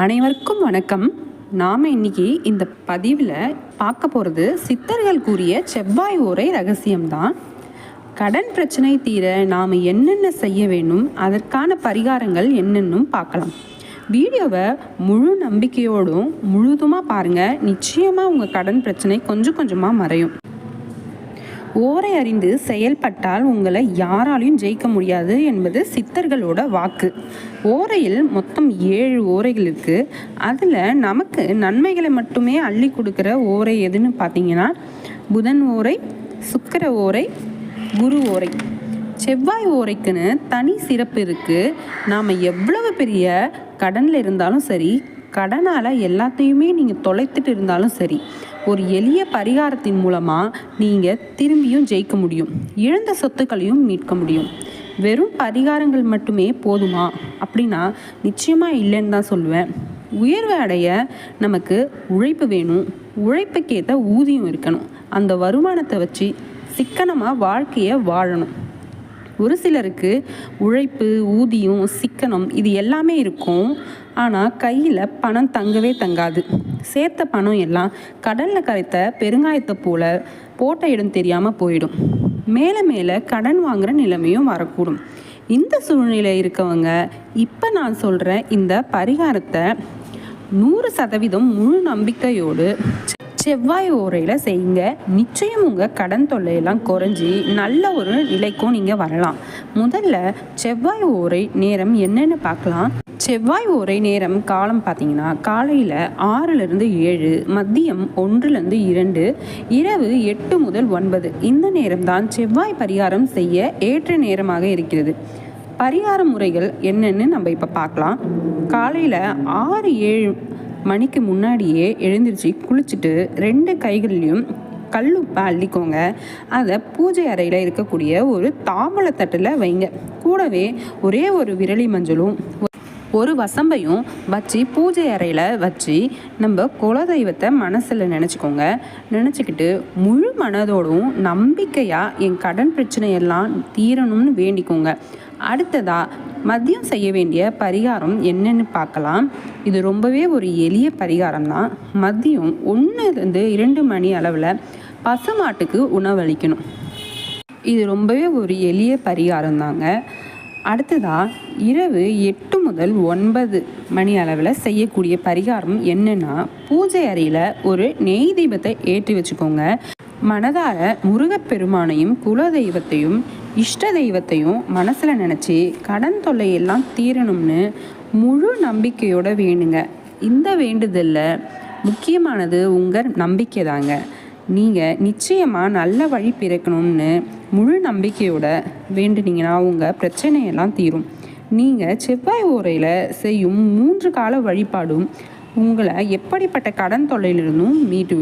அனைவருக்கும் வணக்கம். நாம் இன்னைக்கு இந்த பதிவில் பார்க்க போகிறது சித்தர்கள் கூறிய செவ்வாய் ஓரை ரகசியம்தான். கடன் பிரச்சனை தீர நாம் என்னென்ன செய்ய வேண்டும், அதற்கான பரிகாரங்கள் என்னென்னும் பார்க்கலாம். வீடியோவை முழு நம்பிக்கையோடும் முழுதுமாக பாருங்கள். நிச்சயமாக உங்கள் கடன் பிரச்சனை கொஞ்சம் கொஞ்சமாக மறையும். ஓரை அறிந்து செயல்பட்டால் உங்களை யாராலையும் ஜெயிக்க முடியாது என்பது சித்தர்களோட வாக்கு. ஓரையில் மொத்தம் 7 ஓரைகள் இருக்குது. அதில் நமக்கு நன்மைகளை மட்டுமே அள்ளி கொடுக்குற ஓரை எதுன்னு பார்த்தீங்கன்னா புதன் ஓரை, சுக்கிர ஓரை, குரு ஓரை. செவ்வாய் ஓரைக்குன்னு தனி சிறப்பு இருக்குது. நாம் எவ்வளவு பெரிய கடனில் இருந்தாலும் சரி, கடனால் எல்லாத்தையுமே நீங்கள் தொலைத்துட்டு இருந்தாலும் சரி, ஒரு எளிய பரிகாரத்தின் மூலமாக நீங்கள் திரும்பியும் ஜெயிக்க முடியும். இழந்த சொத்துக்களையும் மீட்க முடியும். வெறும் பரிகாரங்கள் மட்டுமே போதுமா அப்படின்னா நிச்சயமாக இல்லைன்னு தான் சொல்லுவேன். உயர்வு அடைய நமக்கு உழைப்பு வேணும். உழைப்புக்கேற்ற ஊதியம் இருக்கணும். அந்த வருமானத்தை வச்சு சிக்கனமாக வாழ்க்கையை வாழணும். ஒரு சிலருக்கு உழைப்பு, ஊதியம், சிக்கனம் இது எல்லாமே இருக்கும். ஆனால் கையில் பணம் தங்கவே தங்காது. சேர்த்த பணம் எல்லாம் கடலில் கரைத்த பெருங்காயத்தை போல் போட்ட இடம் தெரியாமல் போயிடும். மேலே மேலே கடன் வாங்குகிற நிலைமையும் வரக்கூடும். இந்த சூழ்நிலை இருக்கவங்க இப்போ நான் சொல்கிற இந்த பரிகாரத்தை 100% முழு நம்பிக்கையோடு செவ்வாய் ஓரையில் செய்யுங்க. நிச்சயம் உங்கள் கடன் தொல்லையெல்லாம் குறைஞ்சி நல்ல ஒரு நிலைக்கும் நீங்கள் வரலாம். முதல்ல செவ்வாய் ஓரை நேரம் என்னென்னு பார்க்கலாம். செவ்வாய் ஓரை நேரம் காலம் பார்த்தீங்கன்னா காலையில் 6லிருந்து 7, மதியம் 1லிருந்து 2, இரவு 8 முதல் 9. இந்த நேரம்தான் செவ்வாய் பரிகாரம் செய்ய ஏற்ற நேரமாக இருக்கிறது. பரிகார முறைகள் என்னென்னு நம்ம இப்போ பார்க்கலாம். காலையில் 6-7 மணிக்கு முன்னாடியே எழுந்திரிச்சு குளிச்சுட்டு 2 கைகள்லையும் கல்லுப்பை அள்ளிக்கோங்க. அதை பூஜை அறையில் இருக்கக்கூடிய ஒரு தாம்பூலத்தட்டில் வைங்க. கூடவே ஒரே ஒரு விரலி மஞ்சளும் ஒரு வசம்பையும் வச்சு பூஜை அறையில் வச்சு நம்ம குலதெய்வத்தை மனசில் நினச்சிக்கோங்க. நினச்சிக்கிட்டு முழு மனதோடும் நம்பிக்கையாக என் கடன் பிரச்சனையெல்லாம் தீரணும்னு வேண்டிக்கோங்க. அடுத்ததாக மதியம் செய்ய வேண்டிய பரிகாரம் என்னன்னு பார்க்கலாம். இது ரொம்பவே ஒரு எளிய பரிகாரம் தான். மதியம் 1லிருந்து 2 மணி அளவில் பசுமாட்டுக்கு உணவளிக்கணும். இது ரொம்பவே ஒரு எளிய பரிகாரம் தாங்க. அடுத்ததாக இரவு 8 முதல் 9 மணி அளவில் செய்யக்கூடிய பரிகாரம் என்னென்னா, பூஜை அறையில் ஒரு நெய் தீபத்தை ஏற்றி வச்சுக்கோங்க. மனதார முருகப்பெருமானையும் குலதெய்வத்தையும் இஷ்ட தெய்வத்தையும் மனசில் நினச்சி கடன் தொல்லையெல்லாம் தீரணும்னு முழு நம்பிக்கையோடு வேணுங்க. இந்த வேண்டுதலில் முக்கியமானது உங்கள் நம்பிக்கை தாங்க. நீங்கள் நிச்சயமாக நல்ல வழி பிறக்கணும்னு முழு நம்பிக்கையோட வேண்டுனீங்கன்னா உங்கள் பிரச்சனையெல்லாம் தீரும். நீங்கள் செவ்வாய் ஓரையில் செய்யும் 3 கால வழிபாடும் உங்களை எப்படிப்பட்ட கடன் தொல்லையிலிருந்தும் மீட்டு